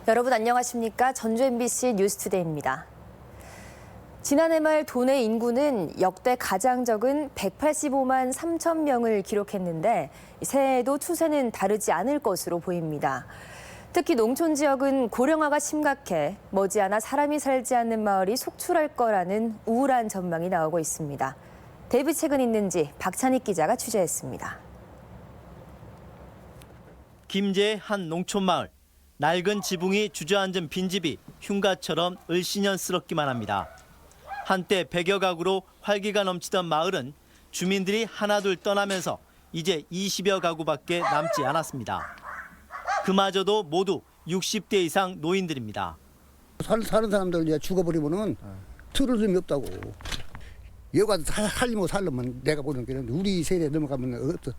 여러분 안녕하십니까? 전주 MBC 뉴스투데이입니다. 지난해 말 도내 인구는 역대 가장 적은 185만 3천 명을 기록했는데 새해에도 추세는 다르지 않을 것으로 보입니다. 특히 농촌 지역은 고령화가 심각해 머지않아 사람이 살지 않는 마을이 속출할 거라는 우울한 전망이 나오고 있습니다. 대비책은 있는지 박찬익 기자가 취재했습니다. 김제의 한 농촌 마을. 낡은 지붕이 주저앉은 빈집이 흉가처럼 을씨년스럽기만 합니다. 한때 100여 가구로 활기가 넘치던 마을은 주민들이 하나둘 떠나면서 이제 20여 가구밖에 남지 않았습니다. 그마저도 모두 60대 이상 노인들입니다. 사는 사람들 이제 죽어버리면은 들을 힘이 없다고. 여가 살려면 내가 보는 게 우리 세대 넘어가면 없어.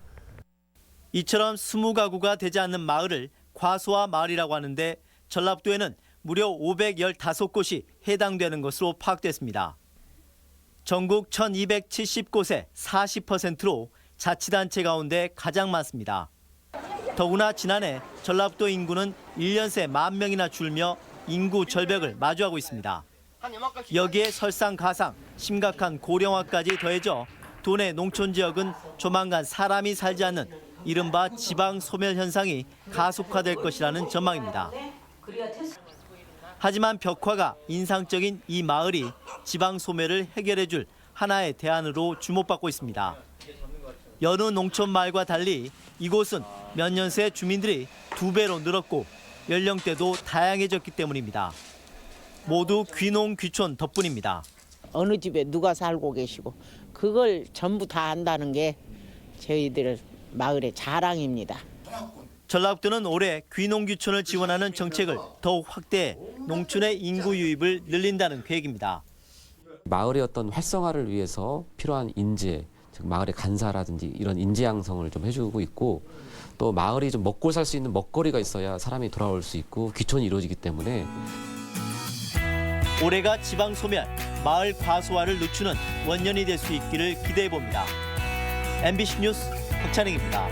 이처럼 20가구가 되지 않는 마을을 과소화 마을이라고 하는데 전라북도에는 무려 515곳이 해당되는 것으로 파악됐습니다. 전국 1270곳의 40%로 자치단체 가운데 가장 많습니다. 더구나 지난해 전라북도 인구는 1년 새 10,000명이나 줄며 인구 절벽을 마주하고 있습니다. 여기에 설상가상, 심각한 고령화까지 더해져 도내 농촌 지역은 조만간 사람이 살지 않는 이른바 지방 소멸 현상이 가속화될 것이라는 전망입니다. 하지만 벽화가 인상적인 이 마을이 지방 소멸을 해결해줄 하나의 대안으로 주목받고 있습니다. 여느 농촌 마을과 달리 이곳은 몇 년 새 주민들이 2배로 늘었고 연령대도 다양해졌기 때문입니다. 모두 귀농 귀촌 덕분입니다. 어느 집에 누가 살고 계시고 그걸 전부 다 안다는 게 저희들 마을의 자랑입니다. 전라북도는 올해 귀농귀촌을 지원하는 정책을 더욱 확대해 농촌의 인구 유입을 늘린다는 계획입니다. 마을의 어떤 활성화를 위해서 필요한 인재, 즉 마을의 간사라든지 이런 인재 양성을 좀 해주고 있고 또 마을이 좀 먹고 살 수 있는 먹거리가 있어야 사람이 돌아올 수 있고 귀촌이 이루어지기 때문에 올해가 지방 소멸, 마을 과소화를 늦추는 원년이 될 수 있기를 기대해 봅니다. MBC 뉴스 박찬익입니다.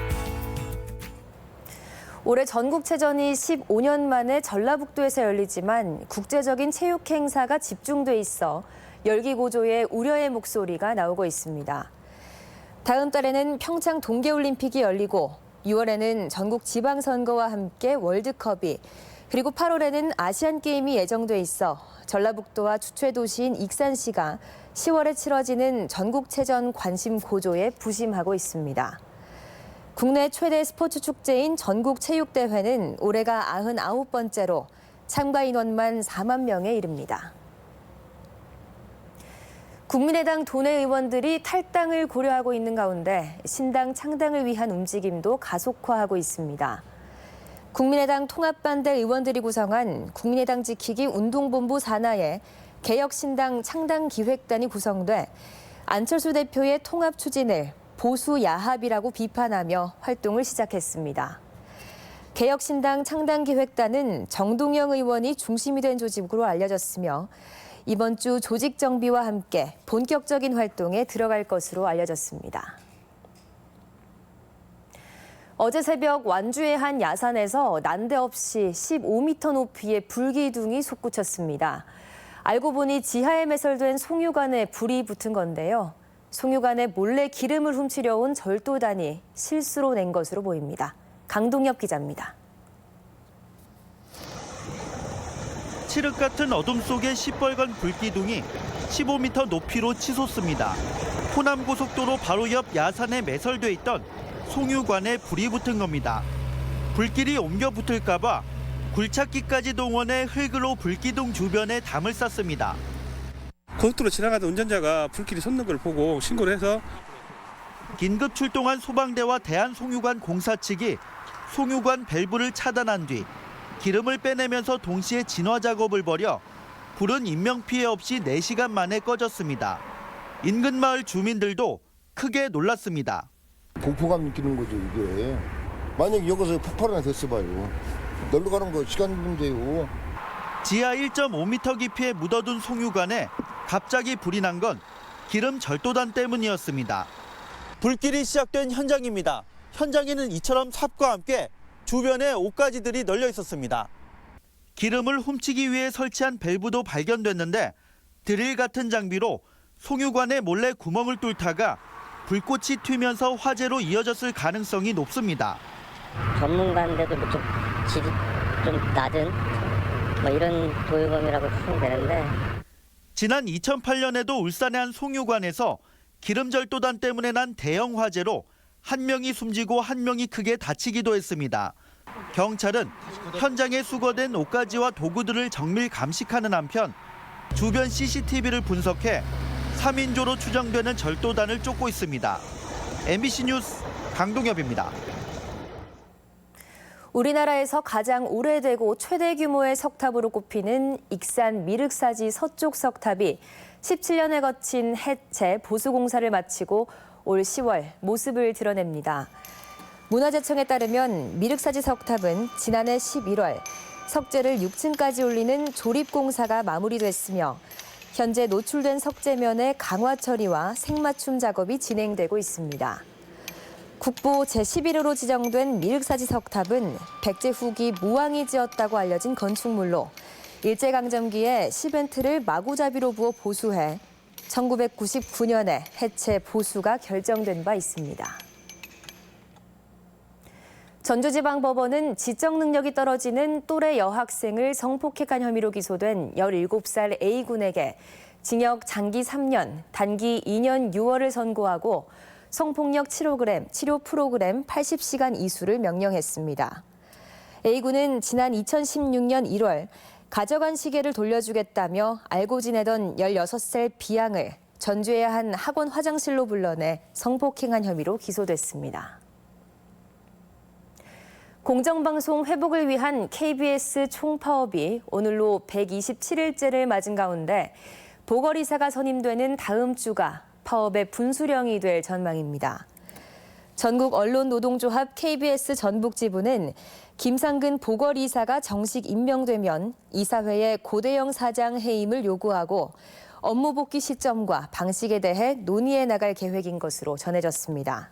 올해 전국체전이 15년 만에 전라북도에서 열리지만 국제적인 체육 행사가 집중돼 있어 열기고조의 우려의 목소리가 나오고 있습니다. 다음 달에는 평창 동계올림픽이 열리고 6월에는 전국 지방선거와 함께 월드컵이 그리고 8월에는 아시안게임이 예정돼 있어 전라북도와 주최도시인 익산시가 10월에 치러지는 전국체전 관심 고조에 부심하고 있습니다. 국내 최대 스포츠 축제인 전국체육대회는 올해가 99번째로 참가 인원만 4만 명에 이릅니다. 국민의당 도내 의원들이 탈당을 고려하고 있는 가운데 신당 창당을 위한 움직임도 가속화하고 있습니다. 국민의당 통합반대 의원들이 구성한 국민의당 지키기 운동본부 산하에 개혁신당 창당기획단이 구성돼 안철수 대표의 통합 추진을 보수 야합이라고 비판하며 활동을 시작했습니다. 개혁신당 창당기획단은 정동영 의원이 중심이 된 조직으로 알려졌으며 이번 주 조직 정비와 함께 본격적인 활동에 들어갈 것으로 알려졌습니다. 어제 새벽 완주의 한 야산에서 난데없이 15m 높이의 불기둥이 솟구쳤습니다. 알고 보니 지하에 매설된 송유관에 불이 붙은 건데요. 송유관에 몰래 기름을 훔치려 온 절도단이 실수로 낸 것으로 보입니다. 강동엽 기자입니다. 칠흑 같은 어둠 속의 시뻘건 불기둥이 15m 높이로 치솟습니다. 호남고속도로 바로 옆 야산에 매설돼 있던 송유관에 불이 붙은 겁니다. 불길이 옮겨 붙을까 봐 굴착기까지 동원해 흙으로 불기둥 주변에 담을 쌌습니다. 고속도로 지나가던 운전자가 불길이 솟는 걸 보고 신고를 해서 긴급 출동한 소방대와 대한송유관 공사 측이 송유관 밸브를 차단한 뒤 기름을 빼내면서 동시에 진화 작업을 벌여 불은 인명피해 없이 4시간 만에 꺼졌습니다. 인근 마을 주민들도 크게 놀랐습니다. 공포감 느끼는 거죠, 이게. 만약에 여기서 폭발 하나 됐어봐요. 놀러 가는 거 시간 문제요. 지하 1.5m 깊이에 묻어둔 송유관에 갑자기 불이 난 건 기름 절도단 때문이었습니다. 불길이 시작된 현장입니다. 현장에는 이처럼 삽과 함께 주변에 옷가지들이 널려 있었습니다. 기름을 훔치기 위해 설치한 밸브도 발견됐는데 드릴 같은 장비로 송유관에 몰래 구멍을 뚫다가 불꽃이 튀면서 화재로 이어졌을 가능성이 높습니다. 전문가인데도 좀 질이 좀 낮은 뭐 이런 도유검이라고 보면 되는데 지난 2008년에도 울산의 한 송유관에서 기름 절도단 때문에 난 대형 화재로 한 명이 숨지고 한 명이 크게 다치기도 했습니다. 경찰은 현장에 수거된 옷가지와 도구들을 정밀 감식하는 한편 주변 CCTV를 분석해 3인조로 추정되는 절도단을 쫓고 있습니다. MBC 뉴스 강동엽입니다. 우리나라에서 가장 오래되고 최대 규모의 석탑으로 꼽히는 익산 미륵사지 서쪽 석탑이 17년에 거친 해체 보수 공사를 마치고 올 10월 모습을 드러냅니다. 문화재청에 따르면 미륵사지 석탑은 지난해 11월 석재를 6층까지 올리는 조립 공사가 마무리됐으며 현재 노출된 석재면의 강화 처리와 생맞춤 작업이 진행되고 있습니다. 국보 제11호로 지정된 미륵사지 석탑은 백제 후기 무왕이 지었다고 알려진 건축물로 일제강점기에 시멘트를 마구잡이로 부어 보수해 1999년에 해체 보수가 결정된 바 있습니다. 전주지방법원은 지적 능력이 떨어지는 또래 여학생을 성폭행한 혐의로 기소된 17살 A군에게 징역 장기 3년, 단기 2년 6월을 선고하고 성폭력 치료 프로그램 80시간 이수를 명령했습니다. A군은 지난 2016년 1월 가져간 시계를 돌려주겠다며 알고 지내던 16살 B양을 전주의 한 학원 화장실로 불러내 성폭행한 혐의로 기소됐습니다. 공정방송 회복을 위한 KBS 총파업이 오늘로 127일째를 맞은 가운데 보궐이사가 선임되는 다음 주가 파업의 분수령이 될 전망입니다. 전국 언론노동조합 KBS 전북지부는 김상근 보궐이사가 정식 임명되면 이사회의 고대영 사장 해임을 요구하고 업무 복귀 시점과 방식에 대해 논의해 나갈 계획인 것으로 전해졌습니다.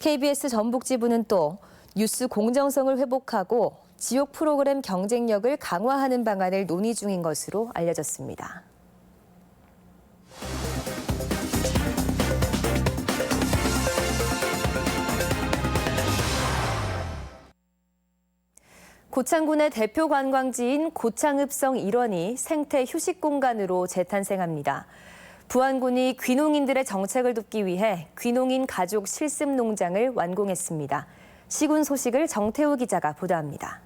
KBS 전북지부는 또 뉴스 공정성을 회복하고 지역 프로그램 경쟁력을 강화하는 방안을 논의 중인 것으로 알려졌습니다. 고창군의 대표 관광지인 고창읍성 일원이 생태 휴식 공간으로 재탄생합니다. 부안군이 귀농인들의 정책을 돕기 위해 귀농인 가족 실습 농장을 완공했습니다. 시군 소식을 정태우 기자가 보도합니다.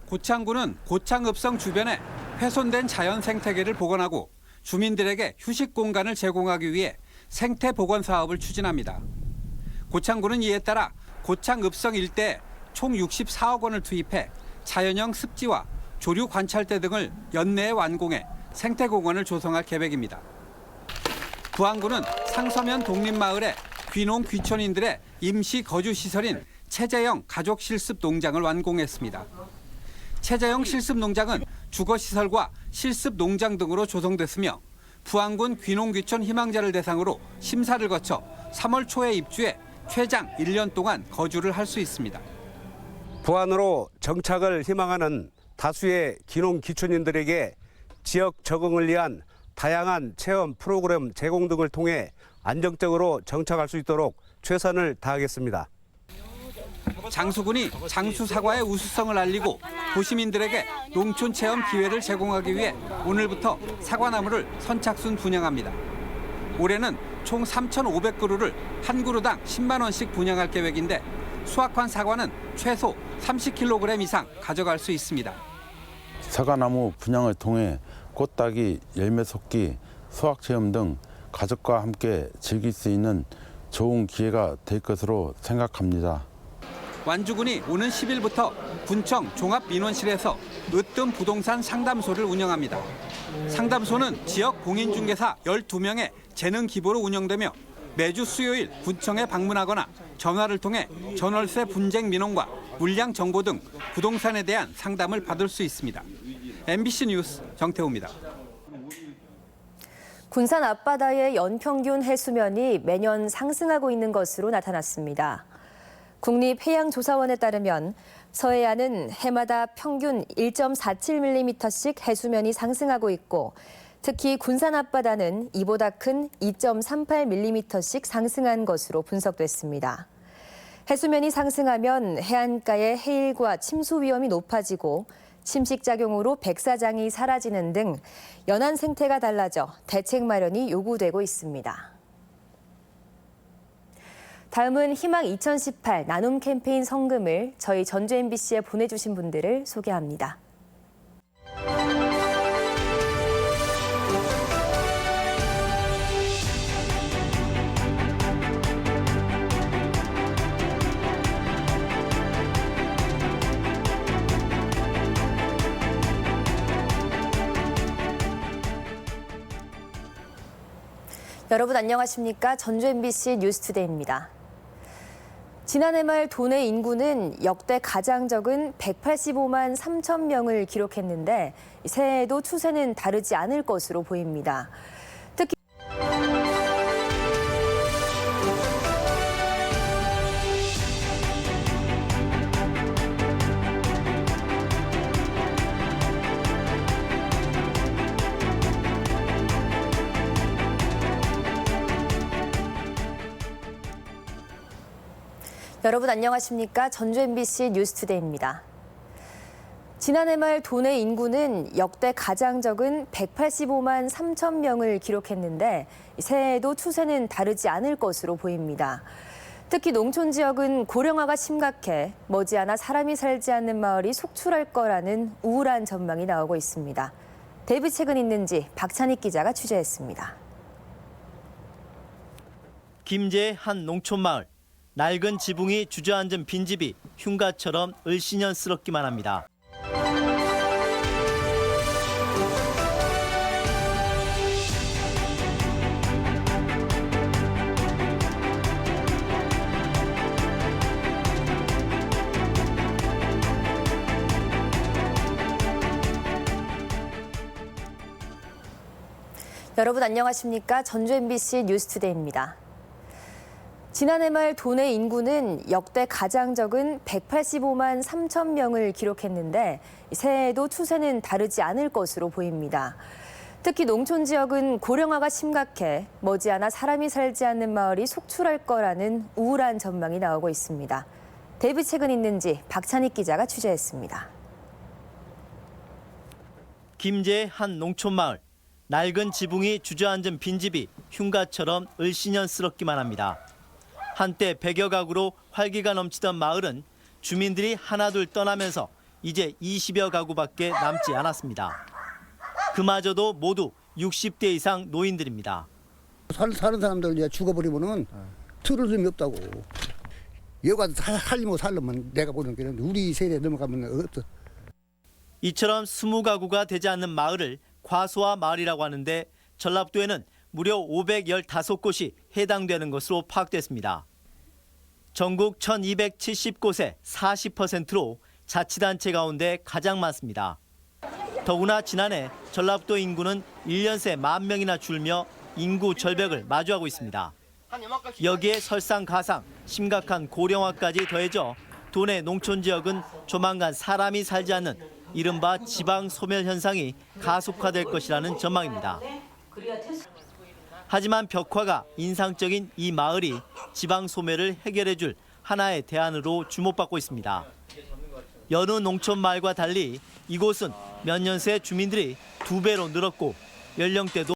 고창군은 고창읍성 주변에 훼손된 자연 생태계를 복원하고 주민들에게 휴식 공간을 제공하기 위해 생태 복원 사업을 추진합니다. 고창군은 이에 따라 고창읍성 일대에 총 64억 원을 투입해 자연형 습지와 조류 관찰대 등을 연내에 완공해 생태공원을 조성할 계획입니다. 부안군은 상서면 독립마을에 귀농 귀촌인들의 임시 거주시설인 체제형 가족 실습 농장을 완공했습니다. 체제형 실습 농장은 주거시설과 실습 농장 등으로 조성됐으며 부안군 귀농 귀촌 희망자를 대상으로 심사를 거쳐 3월 초에 입주해 최장 1년 동안 거주를 할 수 있습니다. 부안으로 정착을 희망하는 다수의 귀농 귀촌인들에게 지역 적응을 위한 다양한 체험 프로그램 제공 등을 통해 안정적으로 정착할 수 있도록 최선을 다하겠습니다. 장수군이 장수 사과의 우수성을 알리고 도시민들에게 농촌 체험 기회를 제공하기 위해 오늘부터 사과나무를 선착순 분양합니다. 올해는 총 3,500그루를 한 그루당 10만 원씩 분양할 계획인데 수확한 사과는 최소 30kg 이상 가져갈 수 있습니다. 사과나무 분양을 통해 꽃 따기, 열매 솟기, 수확 체험 등 가족과 함께 즐길 수 있는 좋은 기회가 될 것으로 생각합니다. 완주군이 오는 10일부터 군청 종합민원실에서 으뜸 부동산 상담소를 운영합니다. 상담소는 지역 공인중개사 12명의 재능 기부로 운영되며 매주 수요일 군청에 방문하거나 전화를 통해 전월세 분쟁 민원과 물량 정보 등 부동산에 대한 상담을 받을 수 있습니다. MBC 뉴스 정태우입니다. 군산 앞바다의 연평균 해수면이 매년 상승하고 있는 것으로 나타났습니다. 국립해양조사원에 따르면 서해안은 해마다 평균 1.47mm씩 해수면이 상승하고 있고 특히 군산 앞바다는 이보다 큰 2.38mm씩 상승한 것으로 분석됐습니다. 해수면이 상승하면 해안가의 해일과 침수 위험이 높아지고 침식작용으로 백사장이 사라지는 등 연안 생태가 달라져 대책 마련이 요구되고 있습니다. 다음은 희망 2018 나눔 캠페인 성금을 저희 전주 MBC에 보내주신 분들을 소개합니다. 여러분 안녕하십니까? 전주 MBC 뉴스투데이입니다. 지난해 말 도내 인구는 역대 가장 적은 185만 3천 명을 기록했는데 새해에도 추세는 다르지 않을 것으로 보입니다. 특히 여러분 안녕하십니까? 전주 MBC 뉴스투데이입니다. 지난해 말 도내 인구는 역대 가장 적은 185만 3천 명을 기록했는데 새해에도 추세는 다르지 않을 것으로 보입니다. 특히 농촌 지역은 고령화가 심각해 머지않아 사람이 살지 않는 마을이 속출할 거라는 우울한 전망이 나오고 있습니다. 대비책은 있는지 박찬익 기자가 취재했습니다. 김제의 한 농촌 마을. 낡은 지붕이 주저앉은 빈집이 흉가처럼 을씨년스럽기만 합니다. 여러분 안녕하십니까? 전주 MBC 뉴스투데이입니다. 지난해 말 도내 인구는 역대 가장 적은 185만 3천 명을 기록했는데 새해에도 추세는 다르지 않을 것으로 보입니다. 특히 농촌 지역은 고령화가 심각해 머지않아 사람이 살지 않는 마을이 속출할 거라는 우울한 전망이 나오고 있습니다. 대비책은 있는지 박찬익 기자가 취재했습니다. 김제의 한 농촌 마을. 낡은 지붕이 주저앉은 빈집이 흉가처럼 을씨년스럽기만 합니다. 한때 100여 가구로 활기가 넘치던 마을은 주민들이 하나둘 떠나면서 이제 20여 가구밖에 남지 않았습니다. 그마저도 모두 60대 이상 노인들입니다. 사는 사람들 이제 죽어버리면은 틀어짐이 없다고. 여가 살려면 내가 보는 게 우리 세대 넘어가면 어떠? 이처럼 20가구가 되지 않는 마을을 과소화 마을이라고 하는데 전라북도에는 무려 515곳이 해당되는 것으로 파악됐습니다. 전국 1270곳의 40%로 자치단체 가운데 가장 많습니다. 더구나 지난해 전라북도 인구는 1년 새 10,000명이나 줄며 인구 절벽을 마주하고 있습니다. 여기에 설상가상, 심각한 고령화까지 더해져 도내 농촌 지역은 조만간 사람이 살지 않는 이른바 지방 소멸 현상이 가속화될 것이라는 전망입니다. 하지만 벽화가 인상적인 이 마을이 지방 소멸을 해결해줄 하나의 대안으로 주목받고 있습니다. 여느 농촌 마을과 달리 이곳은 몇 년 새 주민들이 2배로 늘었고 연령대도